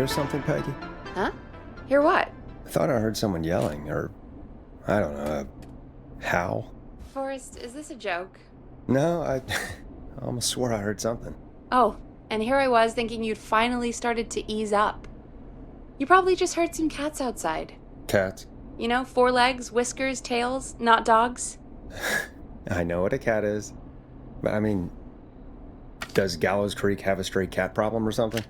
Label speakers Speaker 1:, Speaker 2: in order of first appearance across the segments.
Speaker 1: something, Peggy?
Speaker 2: Huh? Hear what?
Speaker 1: I thought I heard someone yelling, or, I don't know, a howl.
Speaker 2: Forrest, is this a joke?
Speaker 1: No, I almost swore I heard something.
Speaker 2: Oh, and here I was thinking you'd finally started to ease up. You probably just heard some cats outside.
Speaker 1: Cats?
Speaker 2: You know, 4 legs, whiskers, tails, not dogs.
Speaker 1: I know what a cat is. But I mean, does Gallows Creek have a stray cat problem or something?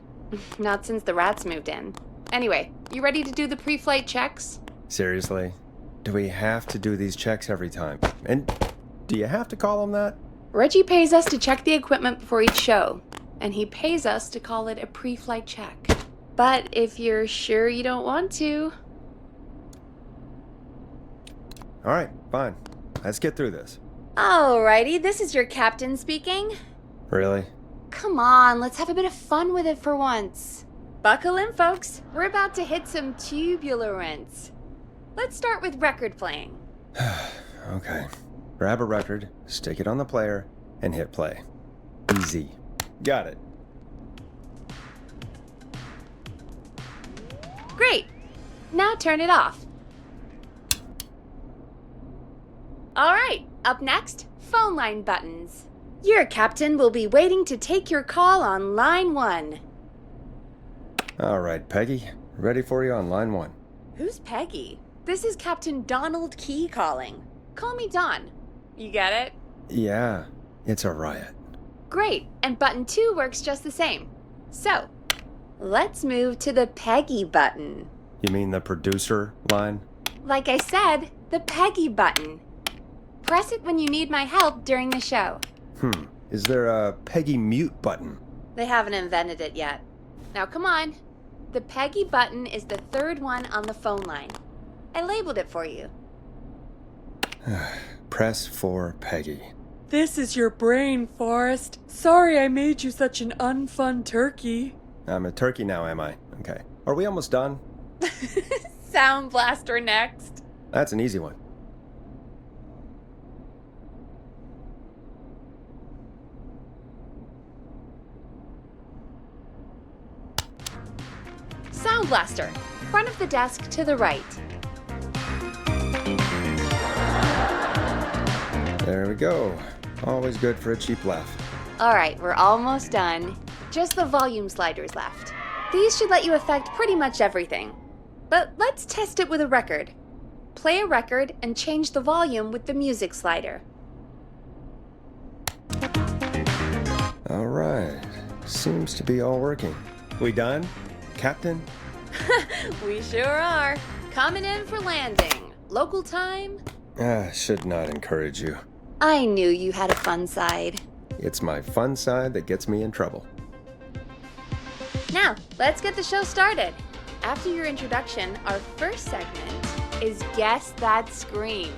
Speaker 2: Not since the rats moved in. Anyway, you ready to do the pre-flight checks?
Speaker 1: Seriously? Do we have to do these checks every time? And do you have to call them that?
Speaker 2: Reggie pays us to check the equipment before each show, and he pays us to call it a pre-flight check. But if you're sure you don't want to...
Speaker 1: All right, fine. Let's get through this.
Speaker 2: Alrighty, this is your captain speaking.
Speaker 1: Really?
Speaker 2: Come on, let's have a bit of fun with it for once. Buckle in, folks. We're about to hit some tubular rents. Let's start with record playing.
Speaker 1: Okay. Grab a record, stick it on the player, and hit play. Easy. Got it.
Speaker 2: Great. Now turn it off. All right, up next, phone line buttons. Your captain will be waiting to take your call on line 1.
Speaker 1: All right, Peggy. Ready for you on line 1.
Speaker 2: Who's Peggy? This is Captain Donald Key calling. Call me Don. You get it?
Speaker 1: Yeah, it's a riot.
Speaker 2: Great, and button 2 works just the same. So, let's move to the Peggy button.
Speaker 1: You mean the producer line?
Speaker 2: Like I said, the Peggy button. Press it when you need my help during the show.
Speaker 1: Is there a Peggy mute button?
Speaker 2: They haven't invented it yet. Now come on. The Peggy button is the 3rd one on the phone line. I labeled it for you.
Speaker 1: Press for Peggy.
Speaker 3: This is your brain, Forrest. Sorry I made you such an unfun turkey.
Speaker 1: I'm a turkey now, am I? Okay. Are we almost done?
Speaker 2: Sound blaster next.
Speaker 1: That's an easy one.
Speaker 2: Sound blaster. Front of the desk to the right.
Speaker 1: There we go. Always good for a cheap laugh.
Speaker 2: All right, we're almost done. Just the volume sliders left. These should let you affect pretty much everything. But let's test it with a record. Play a record and change the volume with the music slider.
Speaker 1: All right. Seems to be all working. We done, Captain?
Speaker 2: We sure are. Coming in for landing. Local time?
Speaker 1: Should not encourage you.
Speaker 2: I knew you had a fun side.
Speaker 1: It's my fun side that gets me in trouble.
Speaker 2: Now, let's get the show started. After your introduction, our first segment is Guess That Scream.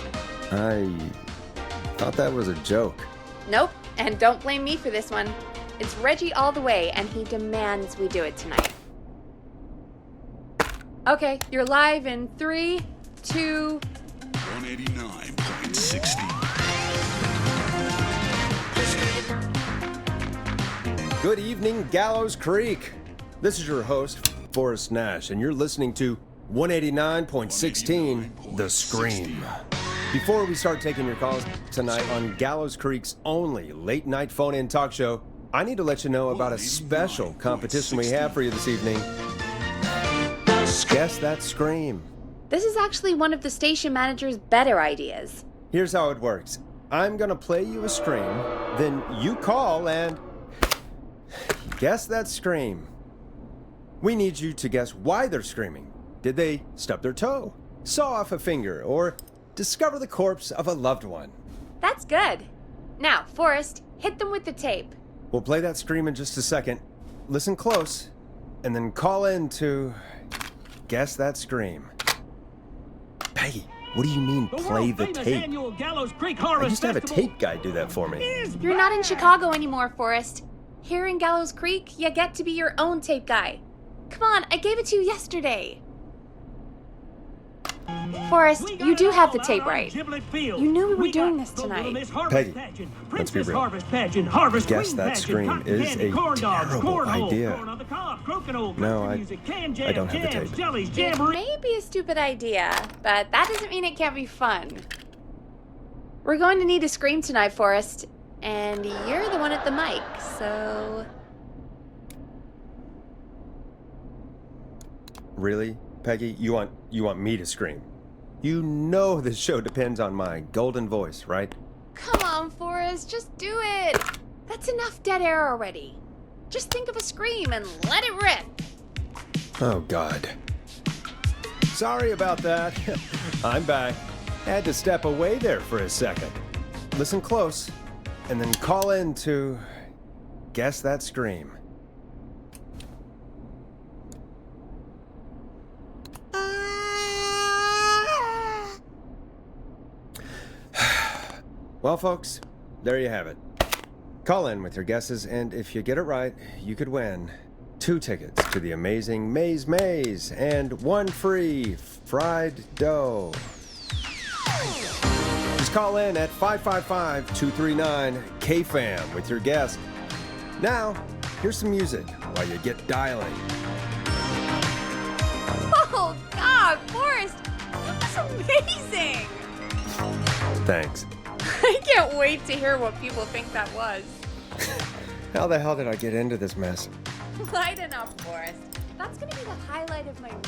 Speaker 1: I thought that was a joke.
Speaker 2: Nope, and don't blame me for this one. It's Reggie all the way, and he demands we do it tonight. Okay, you're live in 3, 2...
Speaker 4: 189.16.
Speaker 1: Good evening, Gallows Creek. This is your host, Forrest Nash, and you're listening to 189.16, The Scream. Before we start taking your calls tonight on Gallows Creek's only late-night phone-in talk show, I need to let you know about a special competition we have for you this evening. Guess That Scream.
Speaker 2: This is actually one of the station manager's better ideas.
Speaker 1: Here's how it works. I'm gonna play you a scream, then you call and guess that scream. We need you to guess why they're screaming. Did they stub their toe, saw off a finger, or discover the corpse of a loved one?
Speaker 2: That's good. Now, Forrest, hit them with the tape.
Speaker 1: We'll play that scream in just a second. Listen close, and then call in to guess that scream. Peggy, what do you mean play the tape? I used to have a tape guy do that for me.
Speaker 2: You're not in Chicago anymore, Forrest. Here in Gallows Creek, you get to be your own tape guy. Come on, I gave it to you yesterday. Forrest, you do have the tape right. You knew we were doing this tonight.
Speaker 1: Peggy, let's be real. Guess that scream is a terrible idea. No, I don't have the tape.
Speaker 2: It may be a stupid idea, but that doesn't mean it can't be fun. We're going to need a scream tonight, Forrest, and you're the one at the mic, so...
Speaker 1: Really, Peggy? You want me to scream? You know this show depends on my golden voice, right?
Speaker 2: Come on, Forrest, just do it. That's enough dead air already. Just think of a scream and let it rip.
Speaker 1: Oh, God. Sorry about that. I'm back. Had to step away there for a second. Listen close, and then call in to guess that scream. Well, folks, there you have it. Call in with your guesses, and if you get it right, you could win 2 tickets to the amazing Maze Maze and 1 free fried dough. Just call in at 555-239-KFAM with your guess. Now, here's some music while you get dialing.
Speaker 2: Oh, God, Forrest, that was amazing.
Speaker 1: Thanks.
Speaker 2: I can't wait to hear what people think that was.
Speaker 1: How the hell did I get into this mess?
Speaker 2: Lighten up, Forrest. That's going to be the highlight of my week.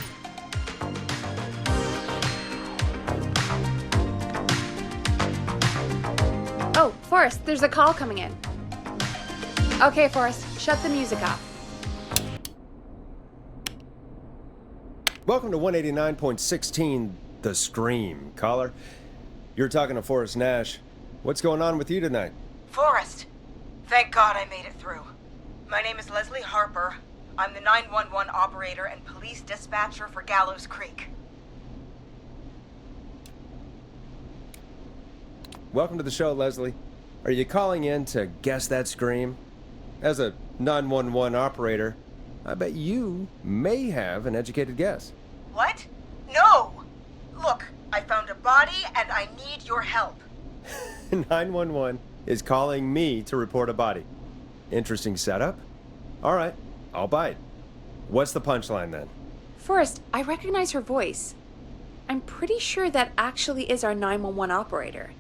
Speaker 2: Oh, Forrest, there's a call coming in. Okay, Forrest, shut the music off.
Speaker 1: Welcome to 189.16, The Scream. Caller, you're talking to Forrest Nash. What's going on with you tonight?
Speaker 5: Forrest, thank God I made it through. My name is Leslie Harper. I'm the 911 operator and police dispatcher for Gallows Creek.
Speaker 1: Welcome to the show, Leslie. Are you calling in to guess that scream? As a 911 operator, I bet you may have an educated guess.
Speaker 5: What? No! Look, I found a body and I need your help.
Speaker 1: 911 is calling me to report a body. Interesting setup. All right, I'll bite. What's the punchline then?
Speaker 2: Forrest, I recognize her voice. I'm pretty sure that actually is our 911 operator.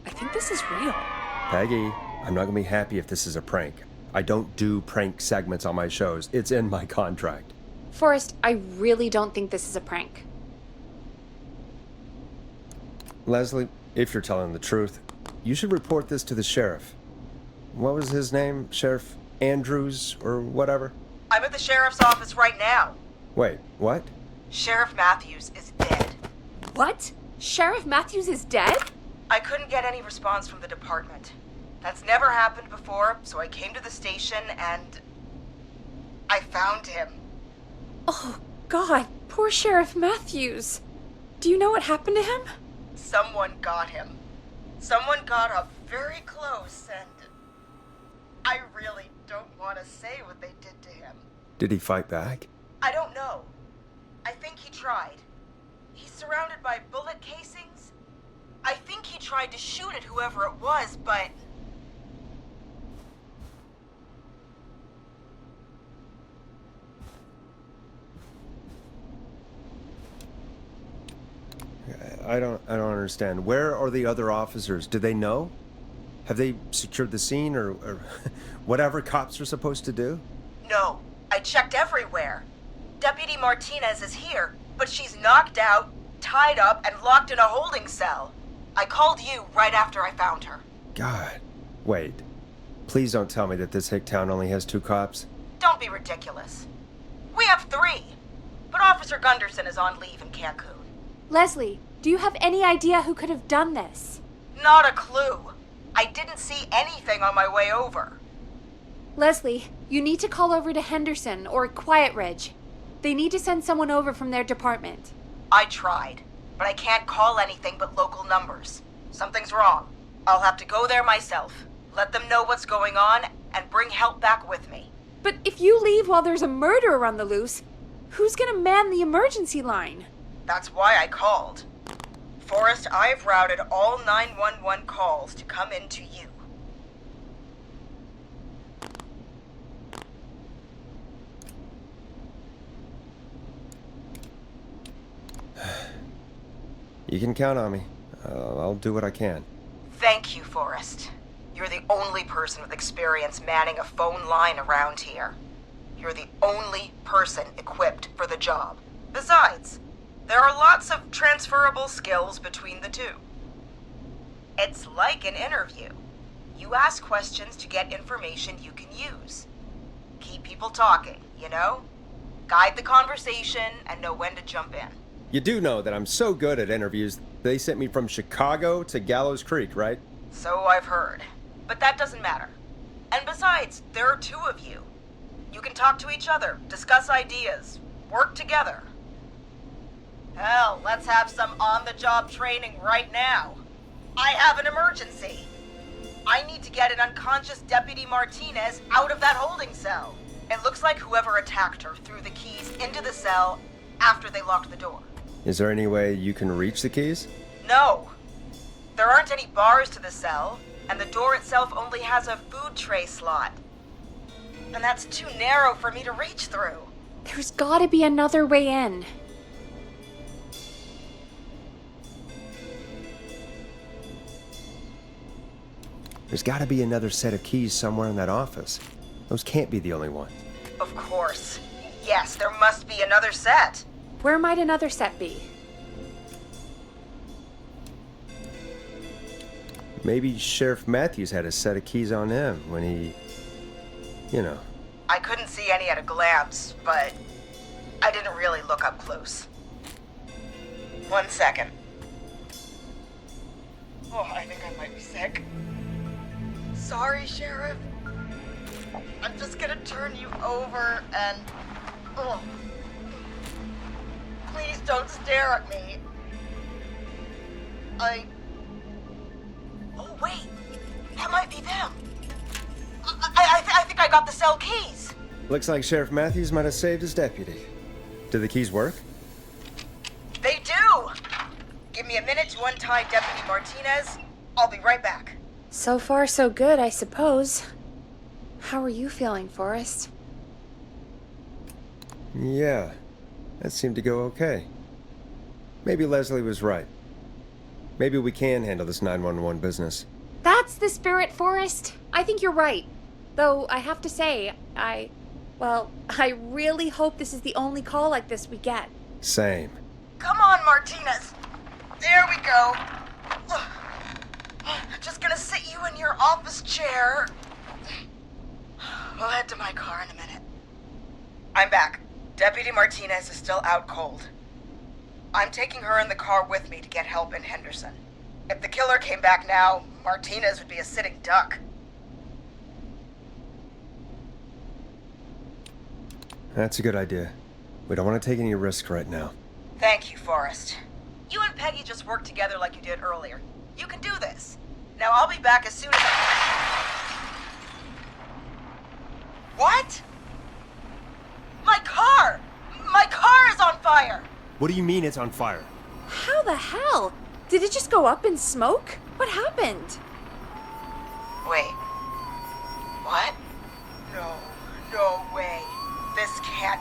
Speaker 2: I think this is real.
Speaker 1: Peggy, I'm not gonna be happy if this is a prank. I don't do prank segments on my shows. It's in my contract.
Speaker 2: Forrest, I really don't think this is a prank.
Speaker 1: Leslie, if you're telling the truth, you should report this to the sheriff. What was his name? Sheriff Andrews or whatever?
Speaker 5: I'm at the sheriff's office right now.
Speaker 1: Wait, what?
Speaker 5: Sheriff Matthews is dead.
Speaker 2: What? Sheriff Matthews is dead?
Speaker 5: I couldn't get any response from the department. That's never happened before, so I came to the station and I found him.
Speaker 2: Oh, God, poor Sheriff Matthews. Do you know what happened to him?
Speaker 5: Someone got him. Someone got up very close and I really don't want to say what they did to him.
Speaker 1: Did he fight back?
Speaker 5: I don't know. I think he tried. He's surrounded by bullet casings. I think he tried to shoot at whoever it was, but...
Speaker 1: I don't understand. Where are the other officers? Do they know? Have they secured the scene or whatever cops are supposed to do?
Speaker 5: No, I checked everywhere. Deputy Martinez is here, but she's knocked out, tied up, and locked in a holding cell. I called you right after I found her.
Speaker 1: God. Wait. Please don't tell me that this hick town only has 2 cops.
Speaker 5: Don't be ridiculous. We have 3, but Officer Gunderson is on leave in Cancun.
Speaker 2: Leslie, do you have any idea who could have done this?
Speaker 5: Not a clue. I didn't see anything on my way over.
Speaker 2: Leslie, you need to call over to Henderson or Quiet Ridge. They need to send someone over from their department.
Speaker 5: I tried, but I can't call anything but local numbers. Something's wrong. I'll have to go there myself, let them know what's going on, and bring help back with me.
Speaker 2: But if you leave while there's a murderer on the loose, who's gonna man the emergency line?
Speaker 5: That's why I called. Forrest, I've routed all 911 calls to come in to you.
Speaker 1: You can count on me. I'll do what I can.
Speaker 5: Thank you, Forrest. You're the only person with experience manning a phone line around here. You're the only person equipped for the job. Besides, there are lots of transferable skills between the two. It's like an interview. You ask questions to get information you can use. Keep people talking, you know? Guide the conversation and know when to jump in.
Speaker 1: You do know that I'm so good at interviews, they sent me from Chicago to Gallows Creek, right?
Speaker 5: So I've heard. But that doesn't matter. And besides, there are two of you. You can talk to each other, discuss ideas, work together. Hell, let's have some on-the-job training right now. I have an emergency. I need to get an unconscious Deputy Martinez out of that holding cell. It looks like whoever attacked her threw the keys into the cell after they locked the door.
Speaker 1: Is there any way you can reach the keys?
Speaker 5: No. There aren't any bars to the cell, and the door itself only has a food tray slot. And that's too narrow for me to reach through.
Speaker 2: There's gotta be another way in.
Speaker 1: There's gotta be another set of keys somewhere in that office. Those can't be the only one.
Speaker 5: Of course. Yes, there must be another set.
Speaker 2: Where might another set be?
Speaker 1: Maybe Sheriff Matthews had a set of keys on him when he... you know.
Speaker 5: I couldn't see any at a glance, but I didn't really look up close. 1 second. Oh, I think I might be sick. Sorry, Sheriff. I'm just gonna turn you over and... Oh. Please don't stare at me. Oh, wait. That might be them. I think I got the cell keys.
Speaker 1: Looks like Sheriff Matthews might have saved his deputy. Do the keys work?
Speaker 5: They do! Give me a minute to untie Deputy Martinez. I'll be right back.
Speaker 2: So far, so good, I suppose. How are you feeling, Forrest?
Speaker 1: Yeah, that seemed to go okay. Maybe Leslie was right. Maybe we can handle this 911 business.
Speaker 2: That's the spirit, Forrest. I think you're right. Though, I have to say, I really hope this is the only call like this we get.
Speaker 1: Same.
Speaker 5: Come on, Martinez. There we go. Just gonna sit you in your office chair. We'll head to my car in a minute. I'm back. Deputy Martinez is still out cold. I'm taking her in the car with me to get help in Henderson. If the killer came back now, Martinez would be a sitting duck.
Speaker 1: That's a good idea. We don't want to take any risk right now.
Speaker 5: Thank you, Forrest. You and Peggy just worked together like you did earlier. You can do this. Now I'll be back as soon as I... What? My car! My car is on fire!
Speaker 1: What do you mean it's on fire?
Speaker 2: How the hell? Did it just go up in smoke? What happened?
Speaker 5: Wait. What? No way. This can't...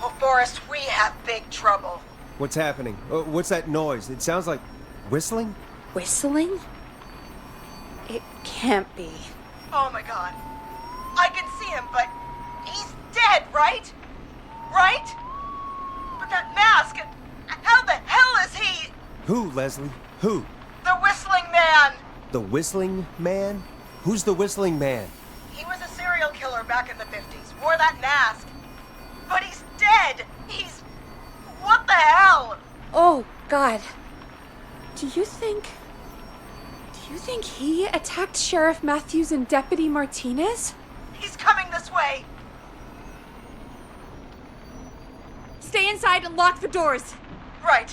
Speaker 5: Oh, Forrest, we have big trouble.
Speaker 1: What's happening? What's that noise? It sounds like whistling?
Speaker 2: Whistling? It can't be.
Speaker 5: Oh my god. I can see him, but he's dead, right? Right? But that mask, how the hell is he?
Speaker 1: Who, Leslie? Who?
Speaker 5: The Whistling Man!
Speaker 1: The Whistling Man? Who's the Whistling Man?
Speaker 5: He was a serial killer back in the 50s, wore that mask. But he's dead! He's... What the hell?
Speaker 2: Oh, God. Do you think he attacked Sheriff Matthews and Deputy Martinez?
Speaker 5: He's coming this way!
Speaker 2: Stay inside and lock the doors.
Speaker 5: Right.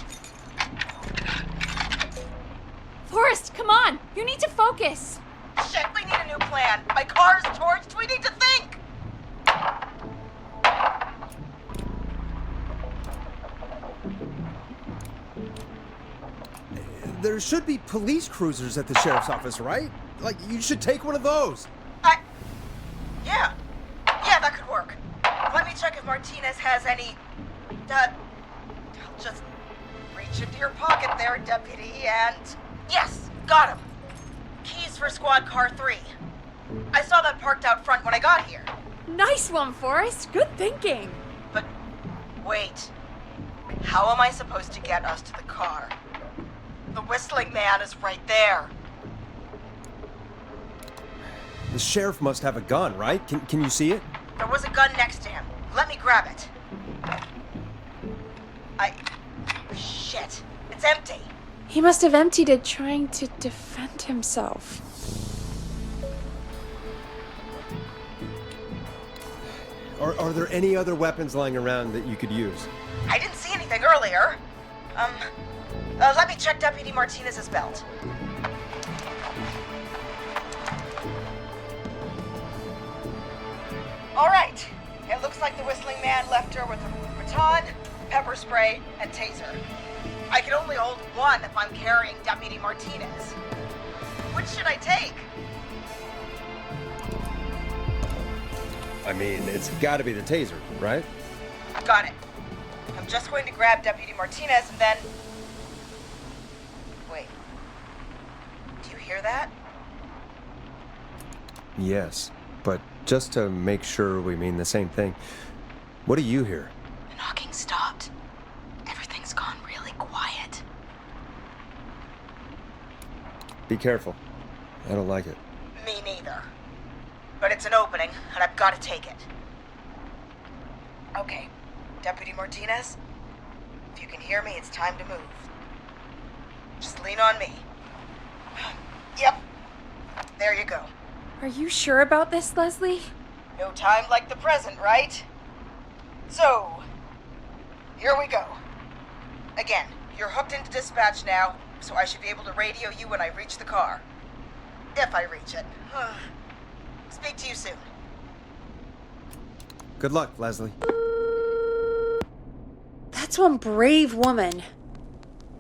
Speaker 2: Forrest, come on. You need to focus.
Speaker 5: Shit, we need a new plan. My car is torched. We need to think.
Speaker 1: there should be police cruisers at the sheriff's office, right? Like, you should take one of those.
Speaker 5: Yeah. Yeah, that could work. Let me check if Martinez has any... I'll just reach into your pocket there, Deputy, and... Yes, got him. Keys for squad car 3. I saw that parked out front when I got here.
Speaker 2: Nice one, Forrest. Good thinking.
Speaker 5: But wait. How am I supposed to get us to the car? The whistling man is right there.
Speaker 1: The sheriff must have a gun, right? Can you see it?
Speaker 5: There was a gun next to him. Let me grab it. Shit. It's empty.
Speaker 2: He must have emptied it trying to defend himself.
Speaker 1: Are there any other weapons lying around that you could use?
Speaker 5: I didn't see anything earlier. Let me check Deputy Martinez's belt. All right. It looks like the whistling man left her with a baton, pepper spray, and taser. I can only hold one if I'm carrying Deputy Martinez. Which should I take?
Speaker 1: I mean, it's gotta be the taser, right?
Speaker 5: Got it. I'm just going to grab Deputy Martinez and then... Wait. Do you hear that?
Speaker 1: Yes, but just to make sure we mean the same thing, what do you hear?
Speaker 5: The knocking stopped. Everything's gone really quiet.
Speaker 1: Be careful. I don't like it.
Speaker 5: Me neither. But it's an opening, and I've got to take it. Okay, Deputy Martinez, if you can hear me, it's time to move. Just lean on me. Yep. There you go.
Speaker 2: Are you sure about this, Leslie?
Speaker 5: No time like the present, right? So, here we go. Again, you're hooked into dispatch now, so I should be able to radio you when I reach the car. If I reach it. Speak to you soon.
Speaker 1: Good luck, Leslie.
Speaker 2: That's one brave woman.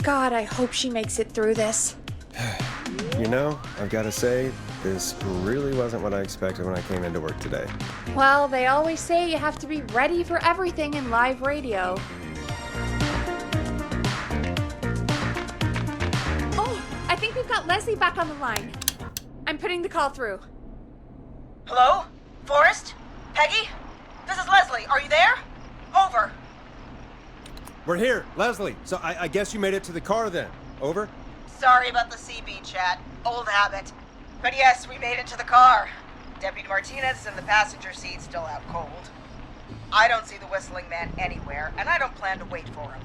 Speaker 2: God, I hope she makes it through this.
Speaker 1: You know, I've gotta say, this really wasn't what I expected when I came into work today.
Speaker 2: Well, they always say you have to be ready for everything in live radio. Oh, I think we've got Leslie back on the line. I'm putting the call through.
Speaker 5: Hello? Forrest? Peggy? This is Leslie. Are you there? Over.
Speaker 1: We're here, Leslie. So I guess you made it to the car then. Over?
Speaker 5: Sorry about the CB chat. Old habit. But yes, we made it to the car. Deputy Martinez is in the passenger seat, still out cold. I don't see the whistling man anywhere, and I don't plan to wait for him.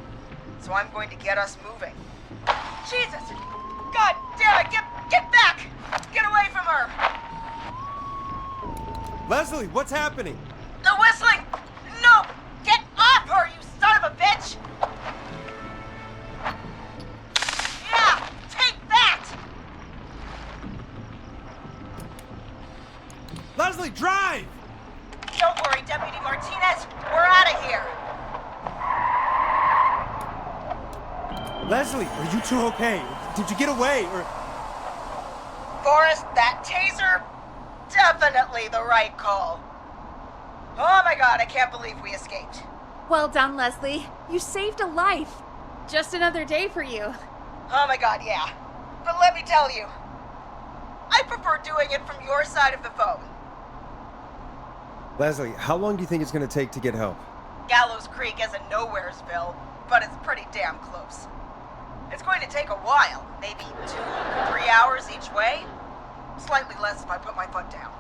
Speaker 5: So I'm going to get us moving. Jesus! God damn it! Get back! Get away from her!
Speaker 1: Leslie, what's happening?
Speaker 5: The whistling! No! Get off her, you son of a bitch! Yeah! Take that!
Speaker 1: Leslie, drive!
Speaker 5: Don't worry, Deputy Martinez. We're out of here.
Speaker 1: Leslie, are you two okay? Did you get away, or...
Speaker 5: Forrest, that taser? Definitely the right call. Oh my god, I can't believe we escaped.
Speaker 2: Well done, Leslie. You saved a life. Just another day for you.
Speaker 5: Oh my god, yeah. But let me tell you, I prefer doing it from your side of the phone.
Speaker 1: Leslie, how long do you think it's gonna take to get help?
Speaker 5: Gallows Creek isn't Nowheresville, but it's pretty damn close. It's going to take a while, maybe 2 to 3 hours each way. Slightly less if I put my foot down.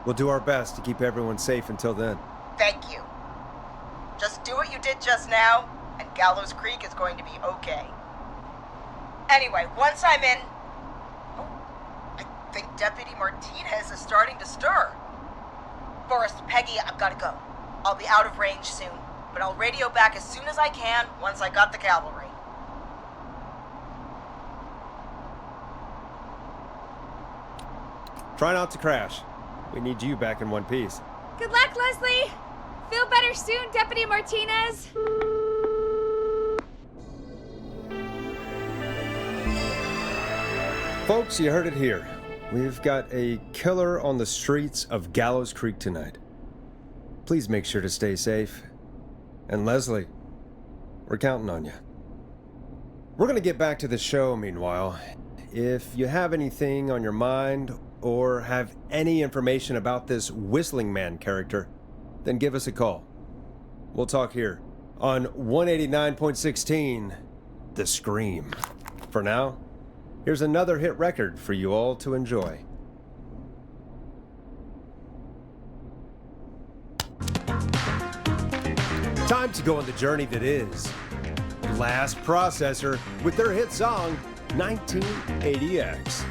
Speaker 1: We'll do our best to keep everyone safe until then.
Speaker 5: Thank you. Just do what you did just now, and Gallows Creek is going to be okay. Anyway, once I'm in... Oh, I think Deputy Martinez is starting to stir. Forrest, Peggy, I've got to go. I'll be out of range soon, but I'll radio back as soon as I can once I got the cavalry.
Speaker 1: Try not to crash. We need you back in one piece.
Speaker 2: Good luck, Leslie! Feel better soon, Deputy Martinez!
Speaker 1: Folks, you heard it here. We've got a killer on the streets of Gallows Creek tonight. Please make sure to stay safe. And Leslie, we're counting on you. We're gonna get back to the show meanwhile. If you have anything on your mind or have any information about this Whistling Man character, then give us a call. We'll talk here on 189.16, The Scream. For now, here's another hit record for you all to enjoy. Time to go on the journey that is Blast Processor with their hit song, 1980X.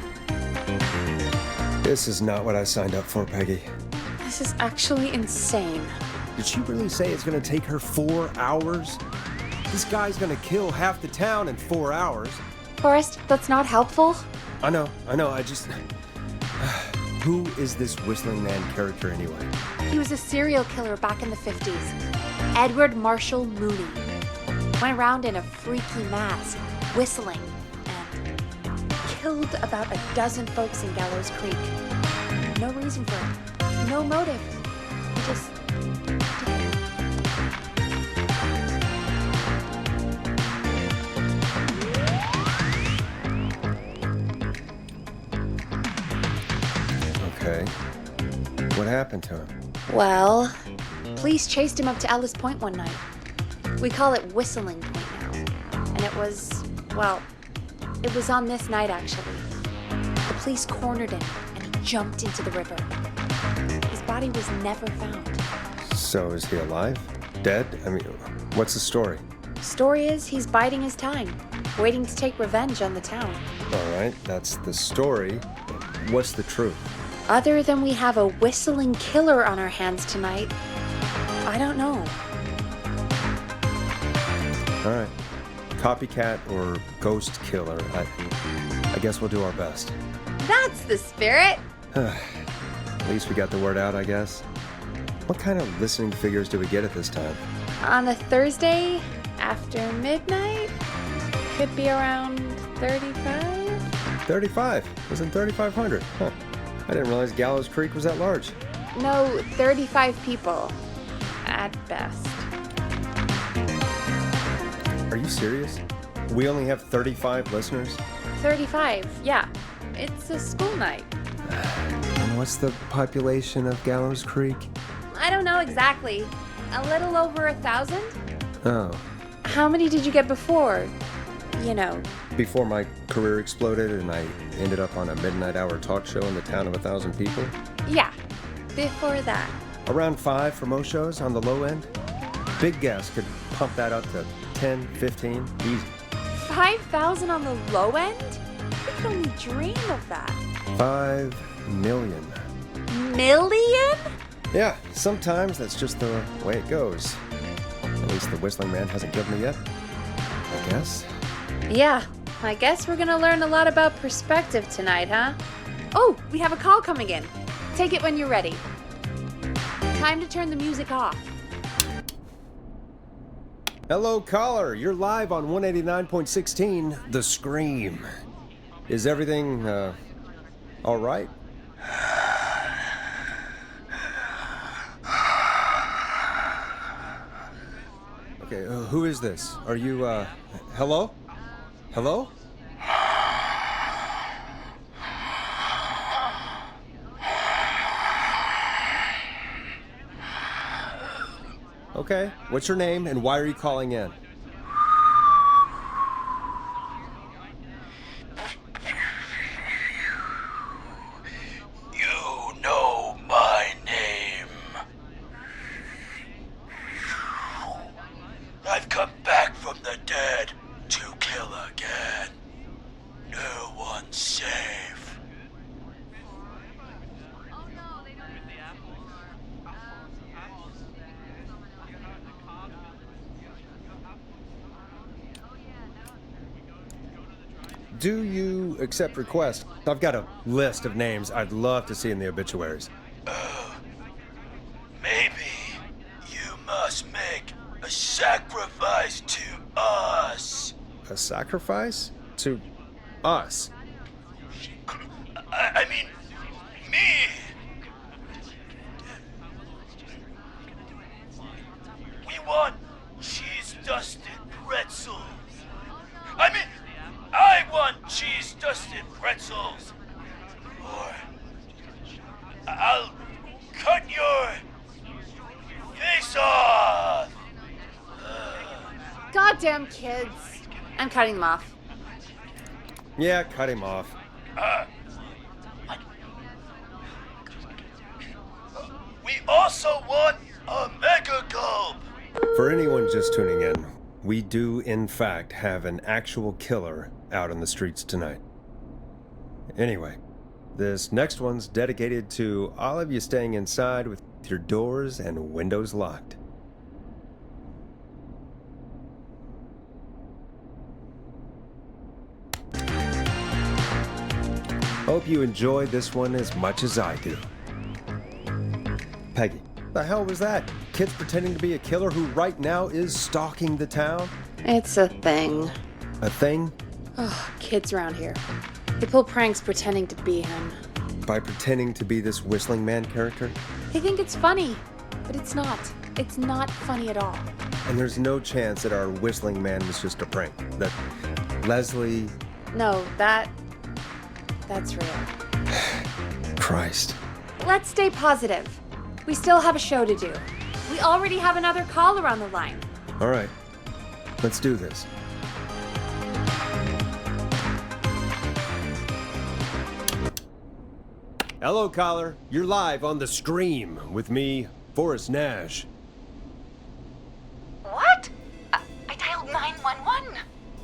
Speaker 1: This is not what I signed up for, Peggy.
Speaker 2: This is actually insane.
Speaker 1: Did she really say it's gonna take her 4 hours? This guy's gonna kill half the town in 4 hours.
Speaker 2: Forrest, that's not helpful.
Speaker 1: I know, I just... Who is this Whistling Man character anyway?
Speaker 2: He was a serial killer back in the 50s. Edward Marshall Mooney. Went around in a freaky mask, whistling, and killed about a dozen folks in Gallows Creek. No reason for it. No motive. He just did it.
Speaker 1: Okay. What happened to him?
Speaker 2: Well, police chased him up to Ellis Point one night. We call it Whistling Point now. And it was on this night actually. The police cornered him and he jumped into the river. His body was never found.
Speaker 1: So is he alive? Dead? I mean, what's the story?
Speaker 2: Story is he's biding his time, waiting to take revenge on the town.
Speaker 1: All right, that's the story. What's the truth?
Speaker 2: Other than we have a whistling killer on our hands tonight, I don't know.
Speaker 1: All right. Copycat or ghost killer. I guess we'll do our best.
Speaker 2: That's the spirit!
Speaker 1: At least we got the word out, I guess. What kind of listening figures do we get at this time?
Speaker 2: On a Thursday after midnight, could be around 35?
Speaker 1: 35. Wasn't 3,500. Huh. I didn't realize Gallows Creek was that large.
Speaker 2: No, 35 people. At best.
Speaker 1: Are you serious? We only have 35 listeners?
Speaker 2: 35, yeah. It's a school night.
Speaker 1: And what's the population of Gallows Creek?
Speaker 2: I don't know exactly. A little over 1,000?
Speaker 1: Oh.
Speaker 2: How many did you get before? You know.
Speaker 1: Before my career exploded and I ended up on a midnight hour talk show in the town of 1,000 people?
Speaker 2: Yeah, before that.
Speaker 1: Around 5 for most shows on the low end. Big guests could pump that up to 10, 15, easy.
Speaker 2: 5,000 on the low end? We could only dream of that.
Speaker 1: 5 million.
Speaker 2: Million?
Speaker 1: Yeah, sometimes that's just the way it goes. At least the Whistling Man hasn't killed me yet, I guess.
Speaker 2: Yeah, I guess we're gonna learn a lot about perspective tonight, huh? Oh, we have a call coming in. Take it when you're ready. Time to turn the music off.
Speaker 1: Hello, caller. You're live on 189.16, The Scream. Is everything, all right? Okay, who is this? Are you, hello? Hello? Okay, what's your name and why are you calling in?
Speaker 6: You know my name. I've come back from the dead to kill again. No one's safe.
Speaker 1: Do you accept requests? I've got a list of names I'd love to see in the obituaries.
Speaker 6: maybe you must make a sacrifice to us.
Speaker 1: A sacrifice? To us?
Speaker 6: I mean, me. We want cheese-dusted pretzels. I want cheese-dusted pretzels. Or I'll cut your face off.
Speaker 2: Goddamn kids. I'm cutting them off.
Speaker 1: Yeah, cut him off.
Speaker 6: We also want a mega gulp.
Speaker 1: For anyone just tuning in, we do in fact have an actual killer out on the streets tonight. Anyway, this next one's dedicated to all of you staying inside with your doors and windows locked. Hope you enjoyed this one as much as I do. Peggy, the hell was that? Kids pretending to be a killer who right now is stalking the town?
Speaker 2: It's a thing.
Speaker 1: A thing?
Speaker 2: Oh, kids around here. They pull pranks pretending to be him.
Speaker 1: By pretending to be this whistling man character?
Speaker 2: They think it's funny, but it's not. It's not funny at all.
Speaker 1: And there's no chance that our whistling man was just a prank. That Leslie...
Speaker 2: No, that's real.
Speaker 1: Christ.
Speaker 2: Let's stay positive. We still have a show to do. We already have another caller on the line.
Speaker 1: All right. Let's do this. Hello, caller. You're live on The Scream with me, Forrest Nash.
Speaker 5: What? I dialed 911.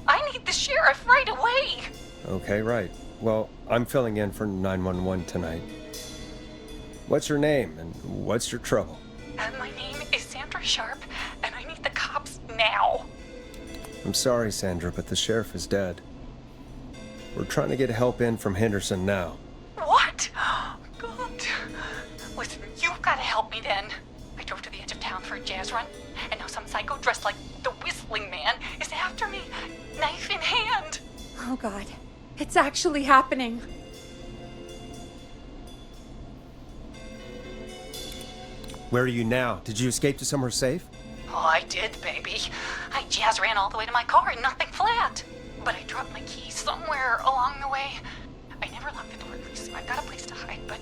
Speaker 5: I need the sheriff right away.
Speaker 1: Okay, right. Well, I'm filling in for 911 tonight. What's your name and what's your trouble?
Speaker 5: My name is Sandra Sharp, and I need the cops now.
Speaker 1: I'm sorry, Sandra, but the sheriff is dead. We're trying to get help in from Henderson now.
Speaker 5: What? God. Listen, you've got to help me then. I drove to the edge of town for a jazz run, and now some psycho dressed like the Whistling Man is after me, knife in hand.
Speaker 2: Oh, God. It's actually happening.
Speaker 1: Where are you now? Did you escape to somewhere safe?
Speaker 5: Oh, I did, baby. I jazz ran all the way to my car and nothing flat. But I dropped my keys somewhere along the way. I never locked the door, so I've got a place to hide, but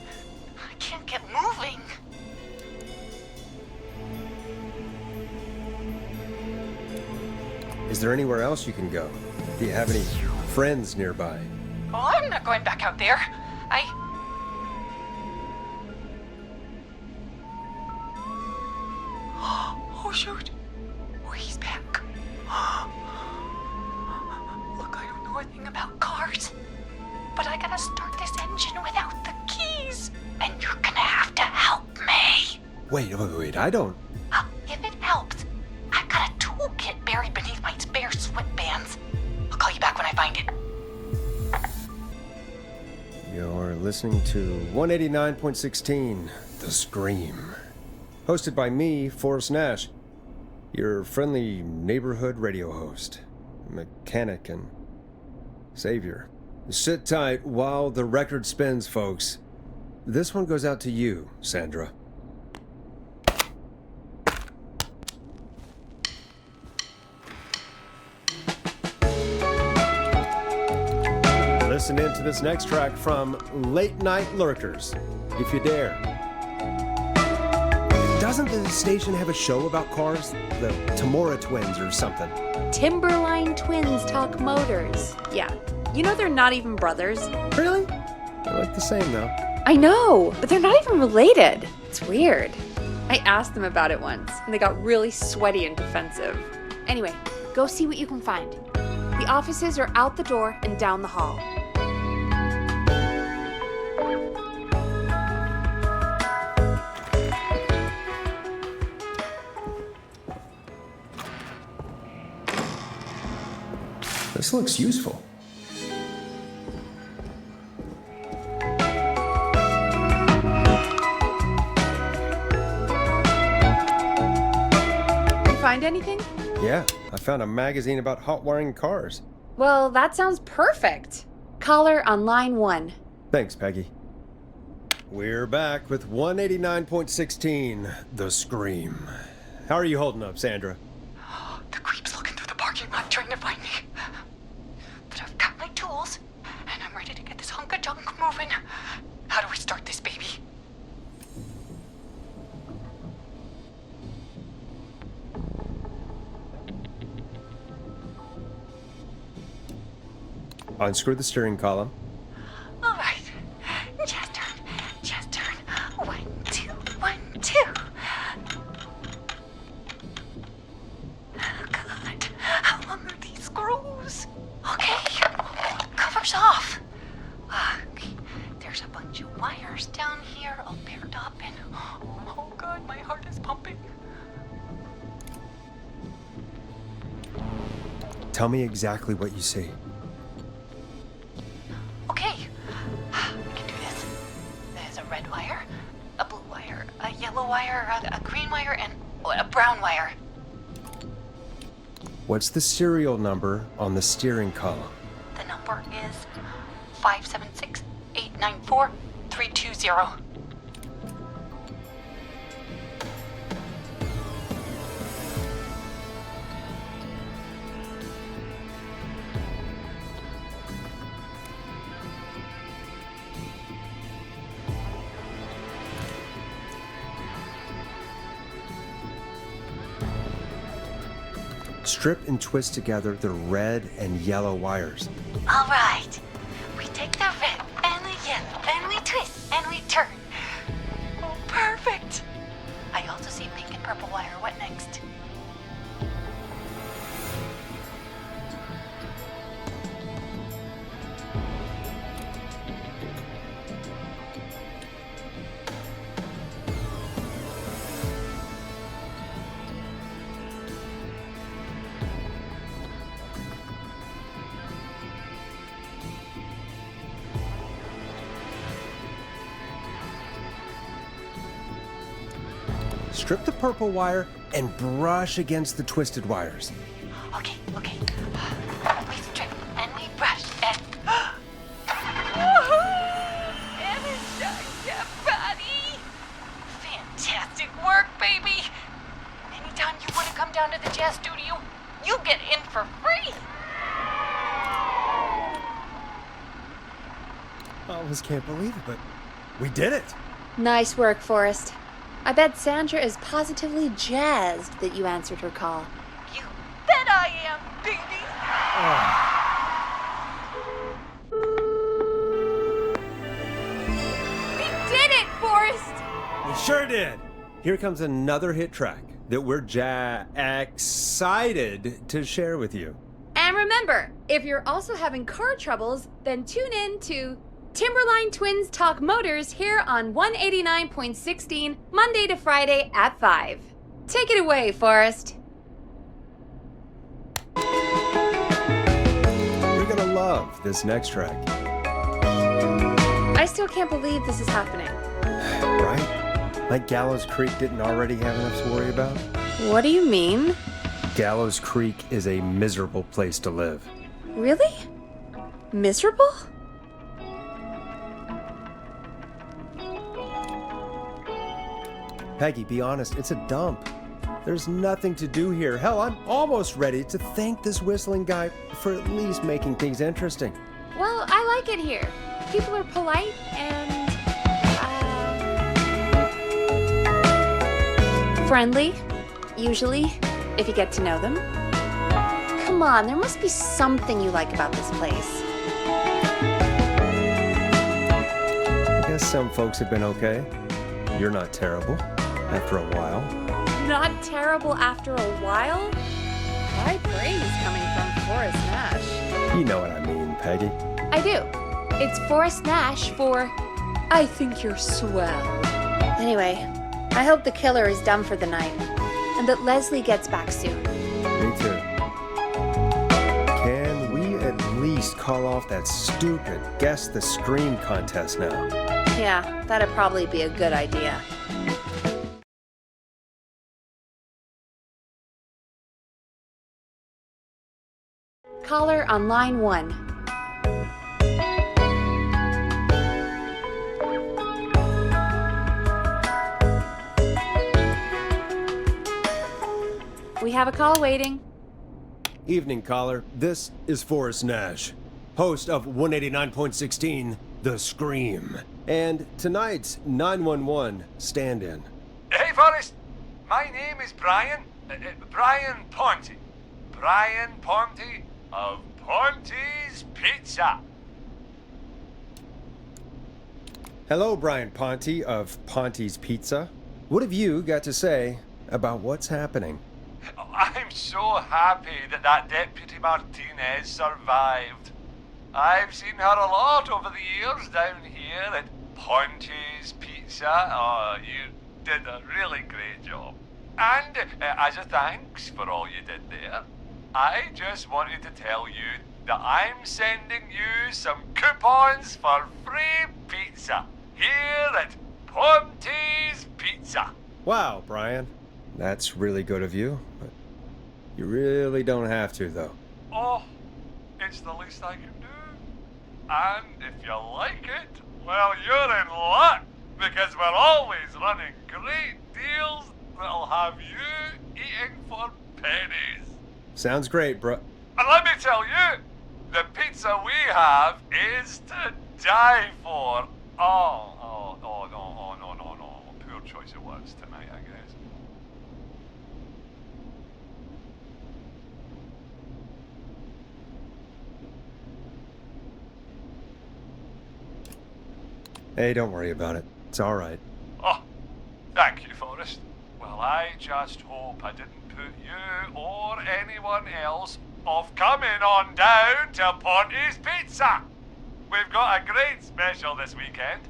Speaker 5: I can't get moving.
Speaker 1: Is there anywhere else you can go? Do you have any friends nearby?
Speaker 5: Oh, I'm not going back out there. Oh, shoot. Oh, he's back. Look, I don't know a thing about cars, but I gotta start this engine without the keys. And you're gonna have to help me.
Speaker 1: Wait, I don't...
Speaker 5: If it helps, I've got a toolkit buried beneath my spare sweatbands. I'll call you back when I find it.
Speaker 1: You're listening to 189.16, The Scream. Hosted by me, Forrest Nash, your friendly neighborhood radio host, mechanic and savior. Sit tight while the record spins, folks. This one goes out to you, Sandra. Listen in to this next track from Late Night Lurkers, if you dare. Doesn't the station have a show about cars? The Tamora twins or something?
Speaker 2: Timberline twins talk motors. Yeah. You know they're not even brothers.
Speaker 1: Really? They're like the same, though.
Speaker 2: I know, but they're not even related. It's weird. I asked them about it once, and they got really sweaty and defensive. Anyway, go see what you can find. The offices are out the door and down the hall.
Speaker 1: This looks useful.
Speaker 2: find anything?
Speaker 1: Yeah, I found a magazine about hot wiring cars.
Speaker 2: Well, that sounds perfect. Caller on line 1.
Speaker 1: Thanks, Peggy. We're back with 189.16, The Scream. How are you holding up, Sandra?
Speaker 5: The creep's looking through the parking lot trying to find me. But I've got my tools, and I'm ready to get this hunk of junk moving. How do we start this baby?
Speaker 1: Unscrew the steering column.
Speaker 5: All right. Just turn. Just turn. 1, 2, 1, 2. Oh, God. How long are these screws? Okay. Cover's off. Okay. There's a bunch of wires down here all paired up and... Oh, God, my heart is pumping.
Speaker 1: Tell me exactly what you see.
Speaker 5: Okay, we can do this. There's a red wire, a blue wire, a yellow wire, a green wire, and a brown wire.
Speaker 1: What's the serial number on the steering column?
Speaker 5: The number is 576-894-320.
Speaker 1: Strip and twist together the red and yellow wires.
Speaker 5: All right. We take the red and the yellow and we twist and we turn. Oh, perfect. I also see pink and purple wire. What next?
Speaker 1: Strip the purple wire and brush against the twisted wires.
Speaker 5: Okay. We strip and we brush and... Energize your body! Fantastic work, baby! Anytime you want to come down to the jazz studio, you get in for free!
Speaker 1: I almost can't believe it, but we did it!
Speaker 2: Nice work, Forrest. I bet Sandra is positively jazzed that you answered her call.
Speaker 5: You bet I am, baby!
Speaker 2: We did it, Forrest!
Speaker 1: We sure did! Here comes another hit track that we're excited to share with you.
Speaker 2: And remember, if you're also having car troubles, then tune in to Timberline Twins Talk Motors here on 189.16, Monday to Friday at 5. Take it away, Forrest.
Speaker 1: You're gonna love this next track.
Speaker 2: I still can't believe this is happening.
Speaker 1: Right? Like Gallows Creek didn't already have enough to worry about?
Speaker 2: What do you mean?
Speaker 1: Gallows Creek is a miserable place to live.
Speaker 2: Really? Miserable?
Speaker 1: Peggy, be honest, it's a dump. There's nothing to do here. Hell, I'm almost ready to thank this whistling guy for at least making things interesting.
Speaker 2: Well, I like it here. People are polite and friendly, usually, if you get to know them. Come on, there must be something you like about this place.
Speaker 1: I guess some folks have been okay. You're not terrible after a while.
Speaker 2: Not terrible after a while? High praise coming from Forrest Nash.
Speaker 1: You know what I mean, Peggy.
Speaker 2: I do. It's Forrest Nash for I think you're swell. Anyway, I hope the killer is done for the night and that Leslie gets back soon.
Speaker 1: Me too. Can we at least call off that stupid Guess the Scream contest now?
Speaker 2: Yeah, that'd probably be a good idea. caller on line 1. We have a call waiting.
Speaker 1: Evening, caller. This is Forrest Nash, host of 189.16, The Scream, and tonight's 911 stand-in.
Speaker 7: Hey, Forrest. My name is Brian. Brian Ponte. Brian Ponte of Ponte's Pizza.
Speaker 1: Hello, Brian Ponte of Ponte's Pizza. What have you got to say about what's happening?
Speaker 7: I'm so happy that Deputy Martinez survived. I've seen her a lot over the years down here at Ponte's Pizza. Oh, you did a really great job. And as a thanks for all you did there, I just wanted to tell you that I'm sending you some coupons for free pizza here at Ponte's Pizza.
Speaker 1: Wow, Brian. That's really good of you, but you really don't have to, though.
Speaker 7: Oh, it's the least I can do. And if you like it, well, you're in luck, because we're always running great deals that'll have you eating for pennies.
Speaker 1: Sounds great, bro.
Speaker 7: And let me tell you, the pizza we have is to die for. No. Poor choice of words tonight, I guess.
Speaker 1: Hey, don't worry about it. It's all right.
Speaker 7: Oh, thank you, Forrest. Well, I just hope I didn't put you or anyone else off coming on down to Ponte's Pizza. We've got a great special this weekend.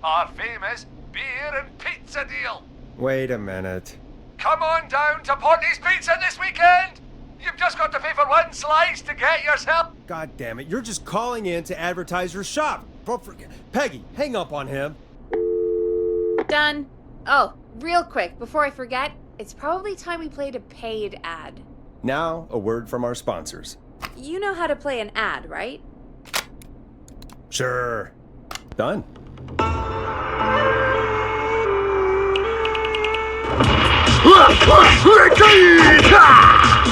Speaker 7: Our famous beer and pizza deal.
Speaker 1: Wait a minute.
Speaker 7: Come on down to Ponte's Pizza this weekend. You've just got to pay for one slice to get yourself.
Speaker 1: God damn it, you're just calling in to advertise your shop. Peggy, hang up on him.
Speaker 2: Done. Oh, real quick, before I forget, it's probably time we played a paid ad.
Speaker 1: Now, a word from our sponsors.
Speaker 2: You know how to play an ad, right?
Speaker 1: Sure. Done.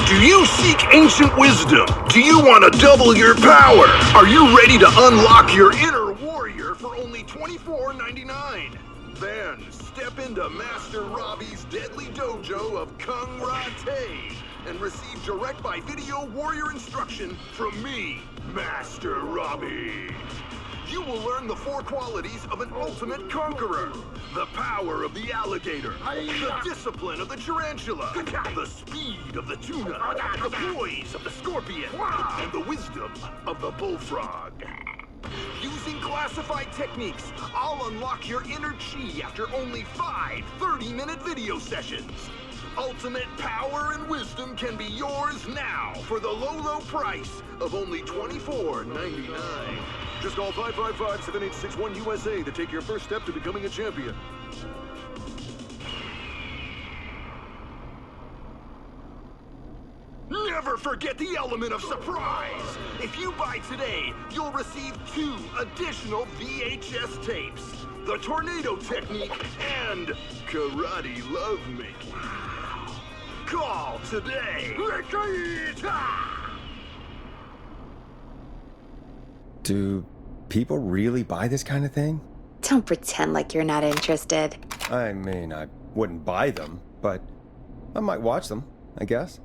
Speaker 8: Do you seek ancient wisdom? Do you want to double your power? Are you ready to unlock your inner warrior for only $24.99? Then step into Master Robbie's deadly dojo of Kung Rate and receive direct by video warrior instruction from me, Master Robbie. You will learn the 4 qualities of an ultimate conqueror. The power of the alligator, the discipline of the tarantula, the speed of the tuna, the poise of the scorpion, and the wisdom of the bullfrog. Using classified techniques, I'll unlock your inner chi after only 5 30-minute video sessions. Ultimate power and wisdom can be yours now for the low price of only $24.99.
Speaker 9: Just call 555-7861 USA to take your first step to becoming a champion.
Speaker 8: Never forget the element of surprise! If you buy today, you'll receive 2 additional VHS tapes. The Tornado Technique and Karate Lovemaking. Call today!
Speaker 1: Do people really buy this kind of thing?
Speaker 2: Don't pretend like you're not interested.
Speaker 1: I mean, I wouldn't buy them, but I might watch them, I guess.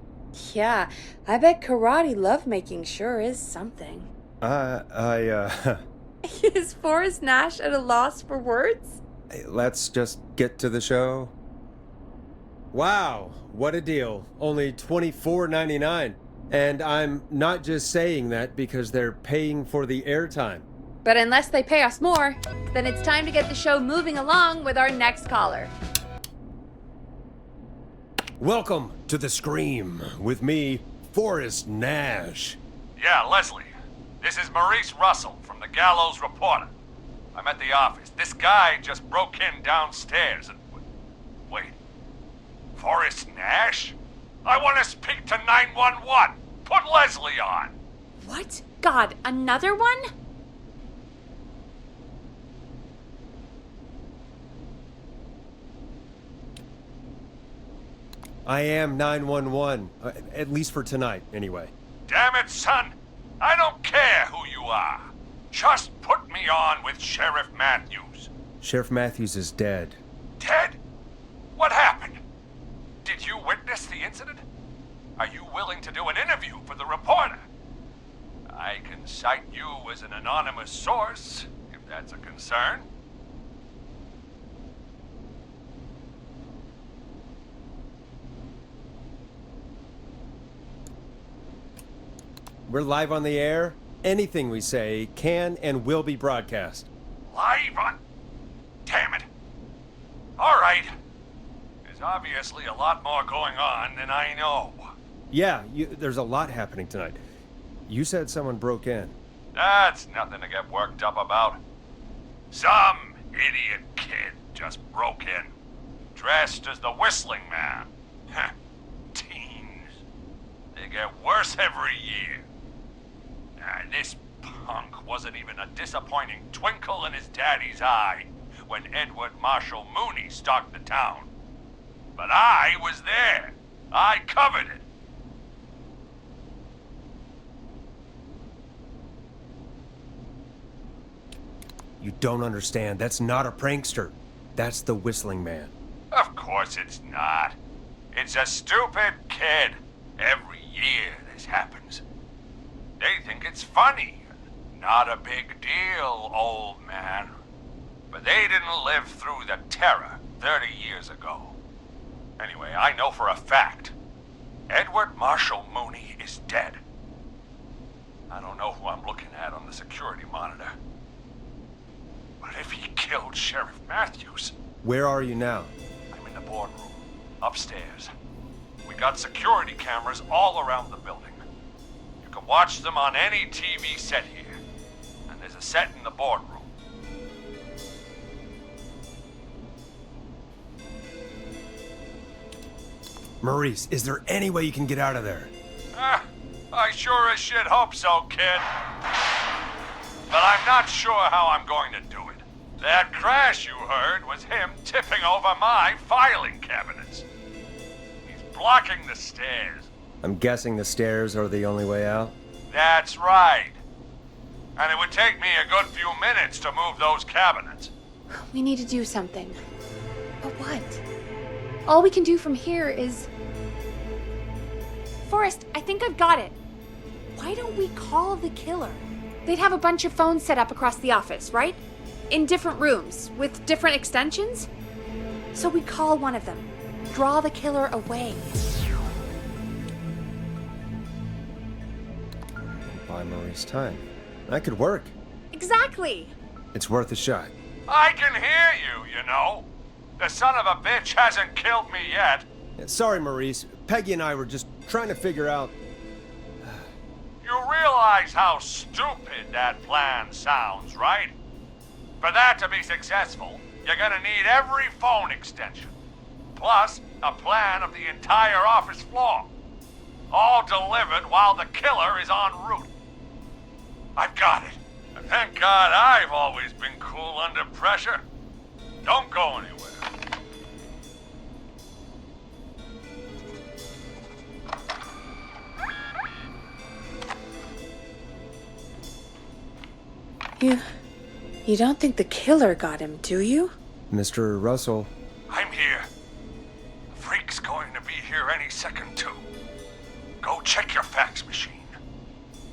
Speaker 3: Yeah, I bet karate lovemaking sure is something. Is Forrest Nash at a loss for words?
Speaker 1: Let's just get to the show. Wow, what a deal. Only $24.99. And I'm not just saying that because they're paying for the airtime.
Speaker 2: But unless they pay us more, then it's time to get the show moving along with our next caller.
Speaker 1: Welcome to The Scream with me, Forrest Nash.
Speaker 7: Yeah, Leslie. This is Maurice Russell from the Gallows Reporter. I'm at the office. This guy just broke in downstairs and... Wait. Forrest Nash? I want to speak to 911. Put Leslie on.
Speaker 2: What? God, another one?
Speaker 1: I am 911, at least for tonight, anyway.
Speaker 7: Damn it, son! I don't care who you are. Just put me on with Sheriff Matthews.
Speaker 1: Sheriff Matthews is dead.
Speaker 7: Dead? What happened? Did you witness the incident? Are you willing to do an interview for the reporter? I can cite you as an anonymous source, if that's a concern.
Speaker 1: We're live on the air. Anything we say can and will be broadcast.
Speaker 7: Live on... Damn it. All right. There's obviously a lot more going on than I know.
Speaker 1: Yeah, there's a lot happening tonight. You said someone broke in.
Speaker 7: That's nothing to get worked up about. Some idiot kid just broke in, dressed as the Whistling Man. Heh, teens. They get worse every year. This punk wasn't even a disappointing twinkle in his daddy's eye when Edward Marshall Mooney stalked the town. But I was there. I covered it.
Speaker 1: You don't understand. That's not a prankster. That's the Whistling Man.
Speaker 7: Of course it's not. It's a stupid kid. Every year this happens. They think it's funny. Not a big deal, old man. But they didn't live through the terror 30 years ago. Anyway, I know for a fact, Edward Marshall Mooney is dead. I don't know who I'm looking at on the security monitor. But if he killed Sheriff Matthews...
Speaker 1: Where are you now?
Speaker 7: I'm in the boardroom, upstairs. We got security cameras all around the building. You can watch them on any TV set here. And there's a set in the boardroom.
Speaker 1: Maurice, is there any way you can get out of there?
Speaker 7: I sure as shit hope so, kid. But I'm not sure how I'm going to do it. That crash you heard was him tipping over my filing cabinets. He's blocking the stairs.
Speaker 1: I'm guessing the stairs are the only way out?
Speaker 7: That's right. And it would take me a good few minutes to move those cabinets.
Speaker 2: We need to do something. But what? All we can do from here is... Forrest, I think I've got it. Why don't we call the killer? They'd have a bunch of phones set up across the office, right? In different rooms, with different extensions? So we call one of them. Draw the killer away.
Speaker 1: Buy Maurice time. That could work.
Speaker 2: Exactly!
Speaker 1: It's worth a shot.
Speaker 7: I can hear you, you know. The son of a bitch hasn't killed me yet.
Speaker 1: Yeah, sorry, Maurice. Peggy and I were just trying to figure out...
Speaker 7: You realize how stupid that plan sounds, right? For that to be successful, you're gonna need every phone extension. Plus, a plan of the entire office floor. All delivered while the killer is en route. I've got it. And thank God I've always been cool under pressure. Don't go anywhere.
Speaker 3: You don't think the killer got him, do you?
Speaker 1: Mr. Russell.
Speaker 7: I'm here. The freak's going to be here any second, too. Go check your fax machine.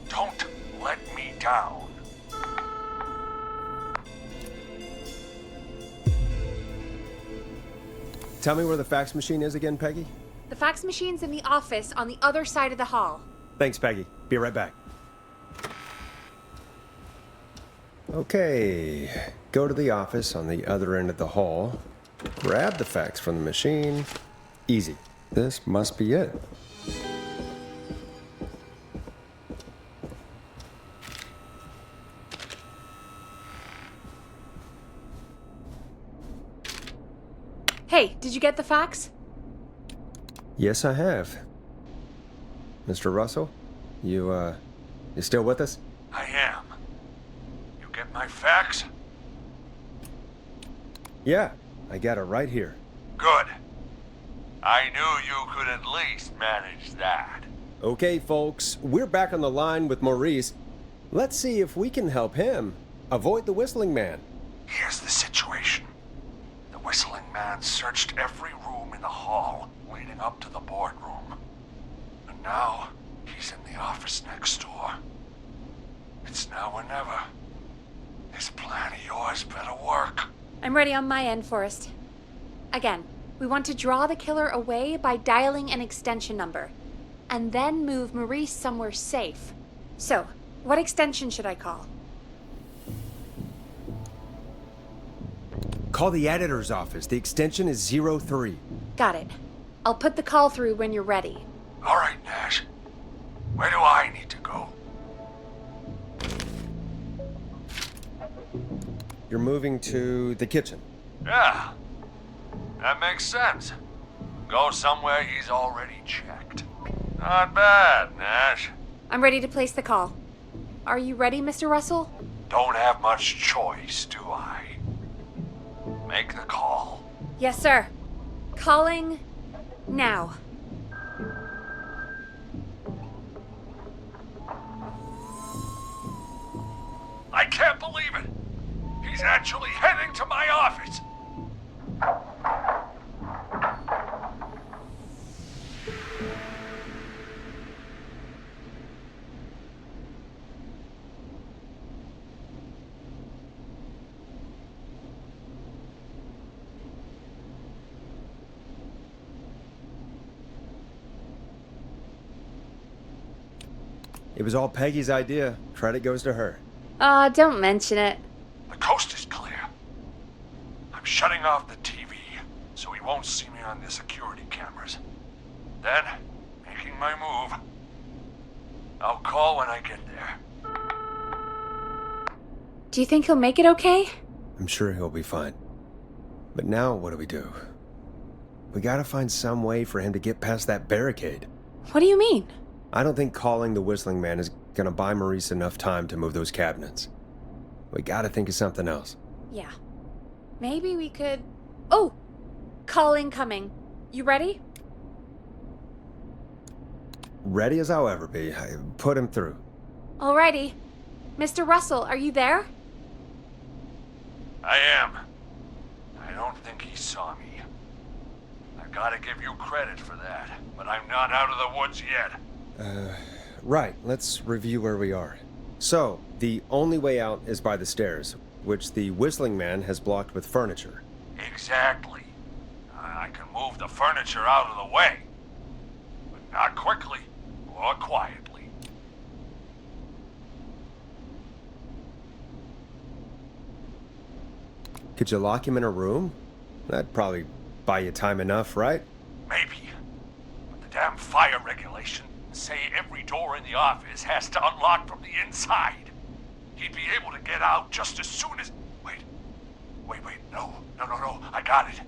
Speaker 7: Don't let me down.
Speaker 1: Tell me where the fax machine is again, Peggy?
Speaker 2: The fax machine's in the office on the other side of the hall.
Speaker 1: Thanks, Peggy. Be right back. Okay, go to the office on the other end of the hall. Grab the fax from the machine. Easy. This must be it.
Speaker 2: Hey, did you get the fax?
Speaker 1: Yes, I have. Mr. Russell, you You still with us?
Speaker 7: I am. You get my fax?
Speaker 1: Yeah, I got it right here.
Speaker 7: Good. I knew you could at least manage that.
Speaker 1: Okay, folks, we're back on the line with Maurice. Let's see if we can help him avoid the Whistling Man.
Speaker 7: Here's the situation. The Whistling Man searched every room in the hall leading up to the boardroom. And now, he's in the office next door. It's now or never. This plan of yours better work.
Speaker 2: I'm ready on my end, Forrest. Again, we want to draw the killer away by dialing an extension number, and then move Maurice somewhere safe. So, what extension should I call?
Speaker 1: Call the editor's office. The extension is 03.
Speaker 2: Got it. I'll put the call through when you're ready.
Speaker 7: All right, Nash. Where do I need to go?
Speaker 1: You're moving to the kitchen.
Speaker 7: Yeah. That makes sense. Go somewhere he's already checked. Not bad, Nash.
Speaker 2: I'm ready to place the call. Are you ready, Mr. Russell?
Speaker 7: Don't have much choice, do I? Make the call.
Speaker 2: Yes, sir. Calling now.
Speaker 7: I can't believe it. He's actually heading to my office.
Speaker 1: It was all Peggy's idea. Credit goes to her.
Speaker 2: Aw, don't mention it.
Speaker 7: The coast is clear. I'm shutting off the TV so he won't see me on the security cameras. Then, making my move. I'll call when I get there.
Speaker 2: Do you think he'll make it okay?
Speaker 1: I'm sure he'll be fine. But now what do we do? We gotta find some way for him to get past that barricade.
Speaker 2: What do you mean?
Speaker 1: I don't think calling the Whistling Man is gonna buy Maurice enough time to move those cabinets. We gotta think of something else.
Speaker 2: Yeah. Maybe we could... Oh! Call incoming. You ready?
Speaker 1: Ready as I'll ever be. Put him through.
Speaker 2: Alrighty. Mr. Russell, are you there?
Speaker 7: I am. I don't think he saw me. I've gotta give you credit for that, but I'm not out of the woods yet.
Speaker 1: Right, let's review where we are. So, the only way out is by the stairs, which the Whistling Man has blocked with furniture.
Speaker 7: Exactly. I can move the furniture out of the way, but not quickly or quietly.
Speaker 1: Could you lock him in a room? That'd probably buy you time enough, right?
Speaker 7: Maybe. But the damn fire regulations say every door in the office has to unlock from the inside. He'd be able to get out just as soon as... Wait. No. I got it.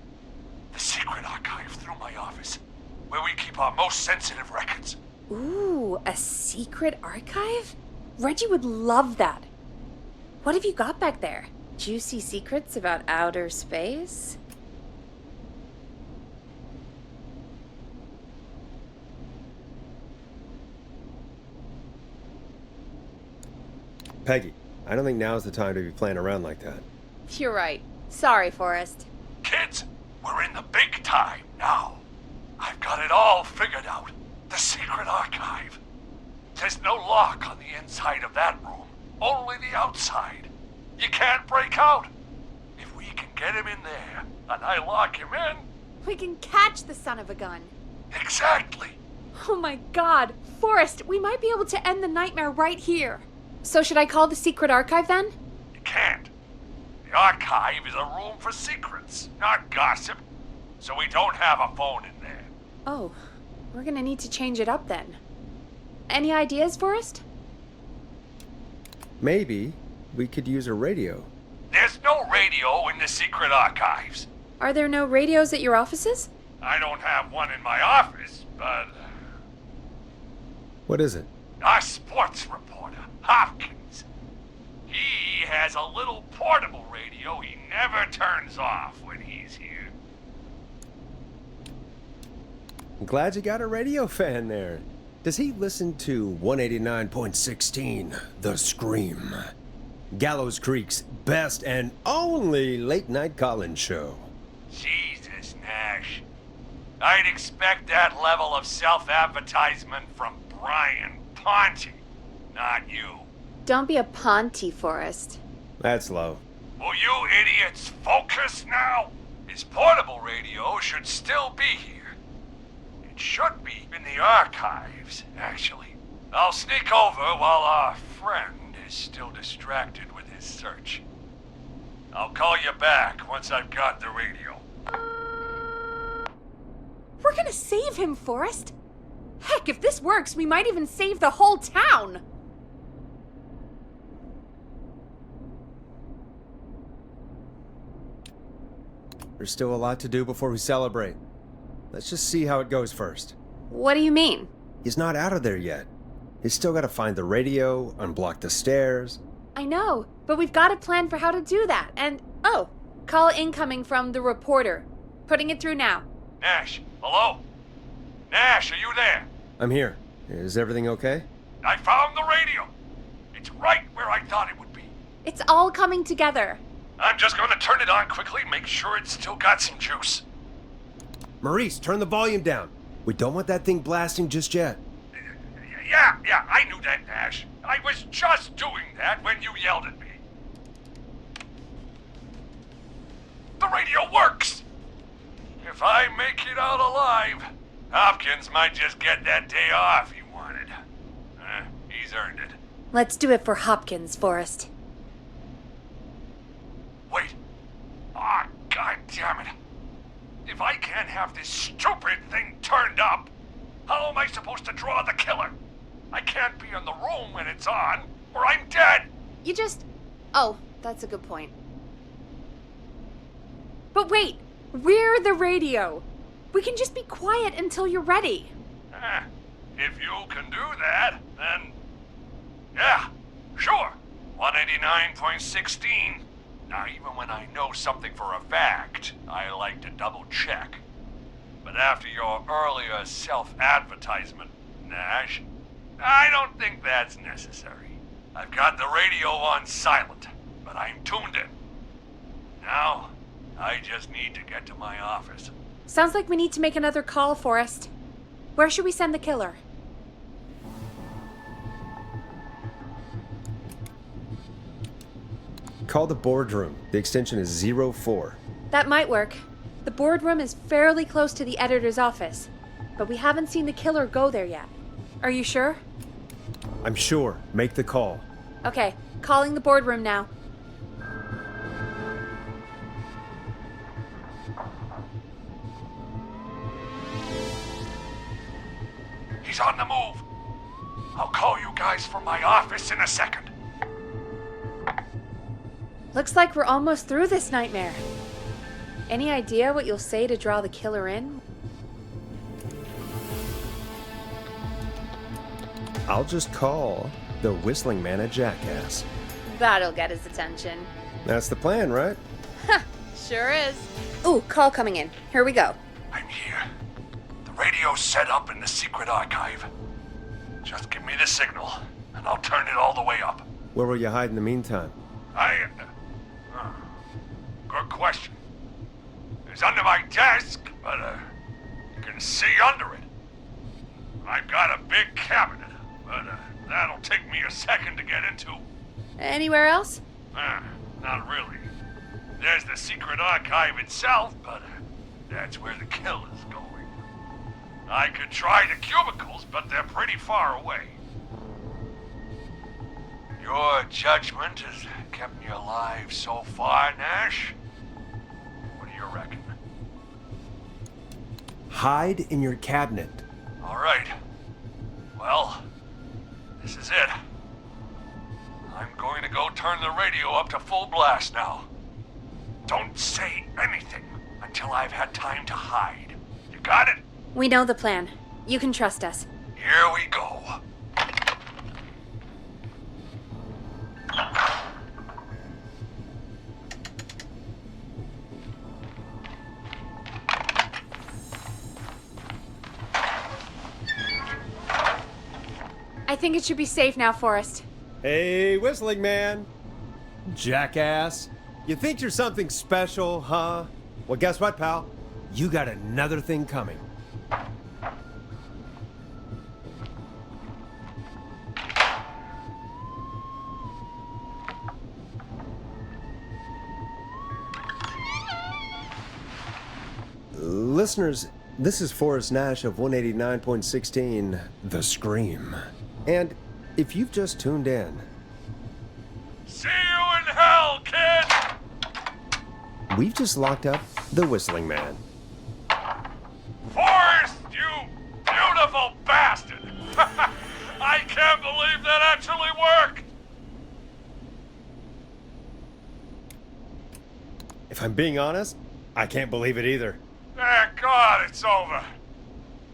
Speaker 7: The secret archive through my office, where we keep our most sensitive records.
Speaker 2: Ooh, a secret archive? Reggie would love that. What have you got back there? Juicy secrets about outer space?
Speaker 1: Peggy, I don't think now's the time to be playing around like that.
Speaker 2: You're right. Sorry, Forrest.
Speaker 7: Kids, we're in the big time now. I've got it all figured out. The secret archive. There's no lock on the inside of that room, only the outside. You can't break out. If we can get him in there, and I lock him in...
Speaker 2: We can catch the son of a gun.
Speaker 7: Exactly.
Speaker 2: Oh my god. Forrest, we might be able to end the nightmare right here. So should I call the secret archive then?
Speaker 7: You can't. The archive is a room for secrets, not gossip. So we don't have a phone in there.
Speaker 2: Oh, we're gonna need to change it up then. Any ideas, Forrest?
Speaker 1: Maybe we could use a radio.
Speaker 7: There's no radio in the secret archives.
Speaker 2: Are there no radios at your offices?
Speaker 7: I don't have one in my office, but...
Speaker 1: What is it?
Speaker 7: Our sports reporter, Hopkins. He has a little portable radio he never turns off when he's here.
Speaker 1: I'm glad you got a radio fan there. Does he listen to 189.16, The Scream? Gallows Creek's best and only late-night call-in show.
Speaker 7: Jesus, Nash. I'd expect that level of self-advertisement from Brian Ponte, not you.
Speaker 2: Don't be a Ponte, Forrest.
Speaker 1: That's low.
Speaker 7: Will you idiots focus now? His portable radio should still be here. It should be in the archives, actually. I'll sneak over while our friend is still distracted with his search. I'll call you back once I've got the radio.
Speaker 2: We're gonna save him, Forrest. Heck, if this works, we might even save the whole town.
Speaker 1: There's still a lot to do before we celebrate. Let's just see how it goes first.
Speaker 2: What do you mean?
Speaker 1: He's not out of there yet. He's still got to find the radio, unblock the stairs.
Speaker 2: I know, but we've got a plan for how to do that. And, oh, call incoming from the reporter. Putting it through now.
Speaker 7: Nash, hello? Nash, are you there?
Speaker 1: I'm here. Is everything okay?
Speaker 7: I found the radio. It's right where I thought it would be.
Speaker 2: It's all coming together.
Speaker 7: I'm just going to turn it on quickly, make sure it's still got some juice.
Speaker 1: Maurice, turn the volume down. We don't want that thing blasting just yet.
Speaker 7: Yeah, I knew that, Nash. I was just doing that when you yelled at me. The radio works! If I make it out alive, Hopkins might just get that day off he wanted. He's earned it.
Speaker 2: Let's do it for Hopkins, Forrest.
Speaker 7: Wait. Ah, God damn it. If I can't have this stupid thing turned up, how am I supposed to draw the killer? I can't be in the room when it's on, or I'm dead.
Speaker 2: You just... Oh, that's a good point. But wait, we're the radio. We can just be quiet until you're ready.
Speaker 7: If you can do that, then... Yeah, sure. 189.16. Now, even when I know something for a fact, I like to double-check. But after your earlier self-advertisement, Nash, I don't think that's necessary. I've got the radio on silent, but I'm tuned in. Now, I just need to get to my office.
Speaker 2: Sounds like we need to make another call, Forrest. Where should we send the killer?
Speaker 1: Call the boardroom. The extension is 04.
Speaker 2: That might work. The boardroom is fairly close to the editor's office, but we haven't seen the killer go there yet. Are you sure?
Speaker 1: I'm sure. Make the call.
Speaker 2: Okay, calling the boardroom now.
Speaker 7: He's on the move. I'll call you guys from my office in a second.
Speaker 2: Looks like we're almost through this nightmare. Any idea what you'll say to draw the killer in?
Speaker 1: I'll just call the whistling man a jackass.
Speaker 2: That'll get his attention.
Speaker 1: That's the plan, right?
Speaker 2: Sure is. Ooh, call coming in. Here we go.
Speaker 7: I'm here. The radio's set up in the secret archive. Just give me the signal, and I'll turn it all the way up.
Speaker 1: Where will you hide in the meantime?
Speaker 7: Good question. It's under my desk, but you can see under it. I've got a big cabinet, but that'll take me a second to get into.
Speaker 2: Anywhere else?
Speaker 7: Not really. There's the secret archive itself, but that's where the killer's going. I could try the cubicles, but they're pretty far away. Your judgment has kept me alive so far, Nash. What do you reckon?
Speaker 1: Hide in your cabinet.
Speaker 7: All right. Well, this is it. I'm going to go turn the radio up to full blast now. Don't say anything until I've had time to hide. You got it?
Speaker 2: We know the plan. You can trust us.
Speaker 7: Here we go.
Speaker 2: I think it should be safe now, Forrest.
Speaker 1: Hey, whistling man. Jackass. You think you're something special, huh? Well, guess what, pal? You got another thing coming. Listeners, this is Forrest Nash of 189.16, The Scream. And if you've just tuned in,
Speaker 7: See you in hell, kid!
Speaker 1: we've just locked up the Whistling Man.
Speaker 7: Forrest, you beautiful bastard! I can't believe that actually worked!
Speaker 1: If I'm being honest, I can't believe it either.
Speaker 7: Thank God it's over.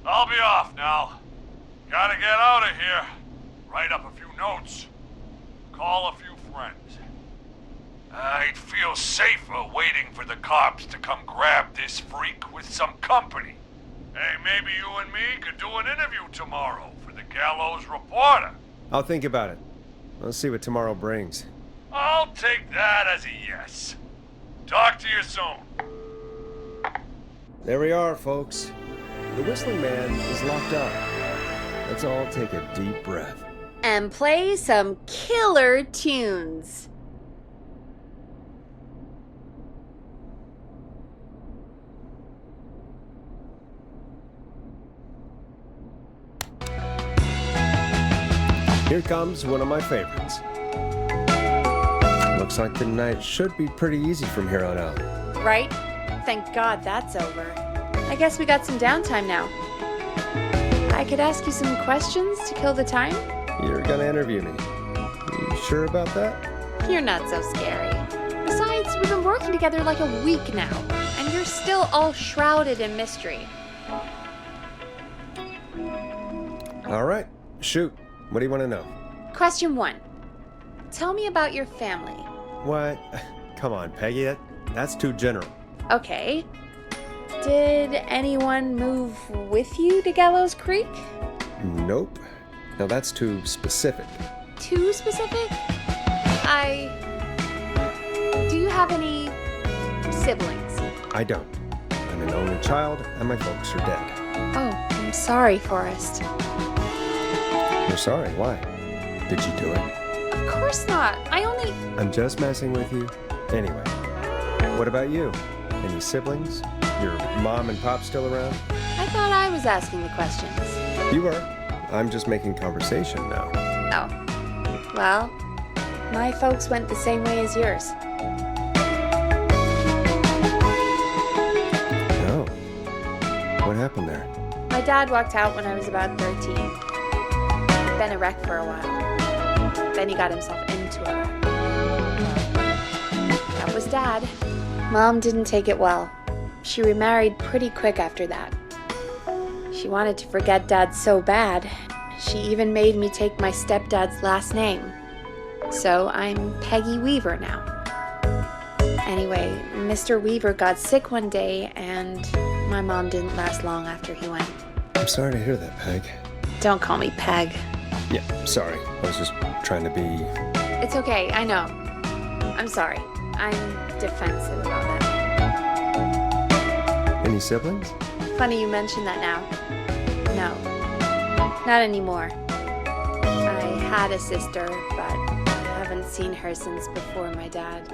Speaker 7: I'll be off now. Gotta get out of here. Write up a few notes. Call a few friends. I'd feel safer waiting for the cops to come grab this freak with some company. Hey, maybe you and me could do an interview tomorrow for the Gallows Reporter.
Speaker 1: I'll think about it. Let's see what tomorrow brings.
Speaker 7: I'll take that as a yes. Talk to you soon.
Speaker 1: There we are, folks. The Whistling Man is locked up. Let's all take a deep breath.
Speaker 2: And play some killer tunes.
Speaker 1: Here comes one of my favorites. Looks like the night should be pretty easy from here on out.
Speaker 2: Right? Thank God that's over. I guess we got some downtime now. I could ask you some questions to kill the time?
Speaker 1: You're gonna interview me. You sure about that?
Speaker 2: You're not so scary. Besides, we've been working together like a week now, and you're still all shrouded in mystery.
Speaker 1: All right, shoot. What do you want to know?
Speaker 2: Question 1. Tell me about your family.
Speaker 1: What? Come on, Peggy. That's too general.
Speaker 2: Okay. Did anyone move with you to Gallows Creek?
Speaker 1: Nope. Now that's too specific.
Speaker 2: Too specific? Do you have any siblings?
Speaker 1: I don't. I'm an only child, and my folks are dead.
Speaker 2: Oh, I'm sorry, Forrest.
Speaker 1: You're sorry. Why? Did you do it?
Speaker 2: Of course not.
Speaker 1: I'm just messing with you. Anyway, what about you? Any siblings? Your mom and pop still around?
Speaker 2: I thought I was asking the questions.
Speaker 1: You were. I'm just making conversation now.
Speaker 2: Oh. Well, my folks went the same way as yours.
Speaker 1: Oh. What happened there?
Speaker 2: My dad walked out when I was about 13. He'd been a wreck for a while. Then he got himself into a wreck. That was Dad. Mom didn't take it well. She remarried pretty quick after that. She wanted to forget Dad so bad, she even made me take my stepdad's last name. So I'm Peggy Weaver now. Anyway, Mr. Weaver got sick one day, and my mom didn't last long after he went.
Speaker 1: I'm sorry to hear that, Peg.
Speaker 2: Don't call me Peg.
Speaker 1: Yeah, sorry. I was just trying to be...
Speaker 2: It's okay, I know. I'm sorry. I'm defensive about that.
Speaker 1: Any siblings?
Speaker 2: Funny you mention that now. No, not anymore. I had a sister, but I haven't seen her since before my dad.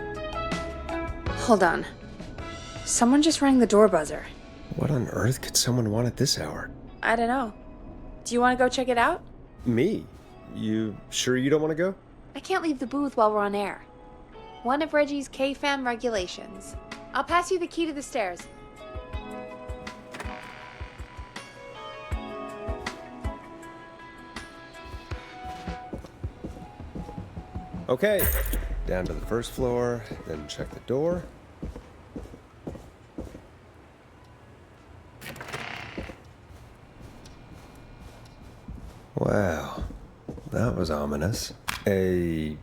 Speaker 2: Hold on. Someone just rang the door buzzer.
Speaker 1: What on earth could someone want at this hour?
Speaker 2: I don't know. Do you want to go check it out?
Speaker 1: Me? You sure you don't want to go?
Speaker 2: I can't leave the booth while we're on air. One of Reggie's K-Fam regulations. I'll pass you the key to the stairs.
Speaker 1: Okay, down to the first floor, then check the door. Wow, that was ominous. A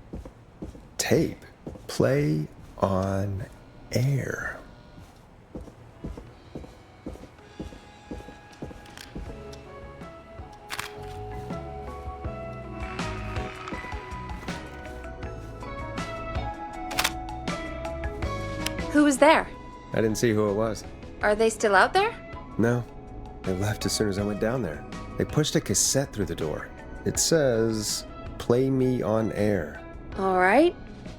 Speaker 1: tape. Play on air.
Speaker 2: Who was there?
Speaker 1: I didn't see who it was.
Speaker 2: Are they still out there?
Speaker 1: No. They left as soon as I went down there. They pushed a cassette through the door. It says, "Play me on air."
Speaker 2: All right.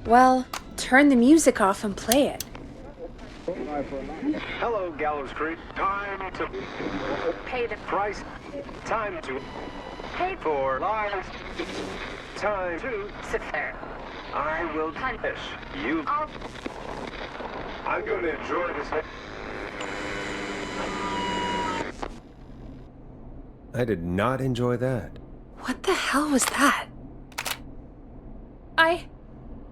Speaker 2: Well, turn the music off and play it.
Speaker 9: Hello, Gallows Creek. Time to
Speaker 2: Pay the
Speaker 9: price. Time to
Speaker 2: pay
Speaker 9: for lives. Time to
Speaker 2: sit there.
Speaker 9: I will
Speaker 2: Punish
Speaker 9: you. I'm going to enjoy this.
Speaker 1: I did not enjoy that.
Speaker 2: What the hell was that?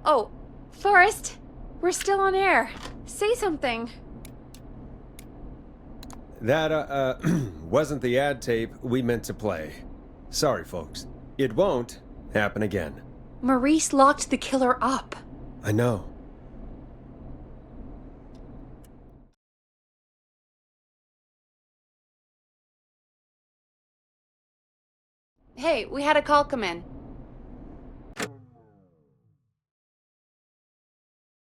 Speaker 2: Oh, Forrest, we're still on air. Say something.
Speaker 1: That, wasn't the ad tape we meant to play. Sorry, folks. It won't happen again.
Speaker 2: Maurice locked the killer up.
Speaker 1: I know.
Speaker 2: Hey, we had a call come in.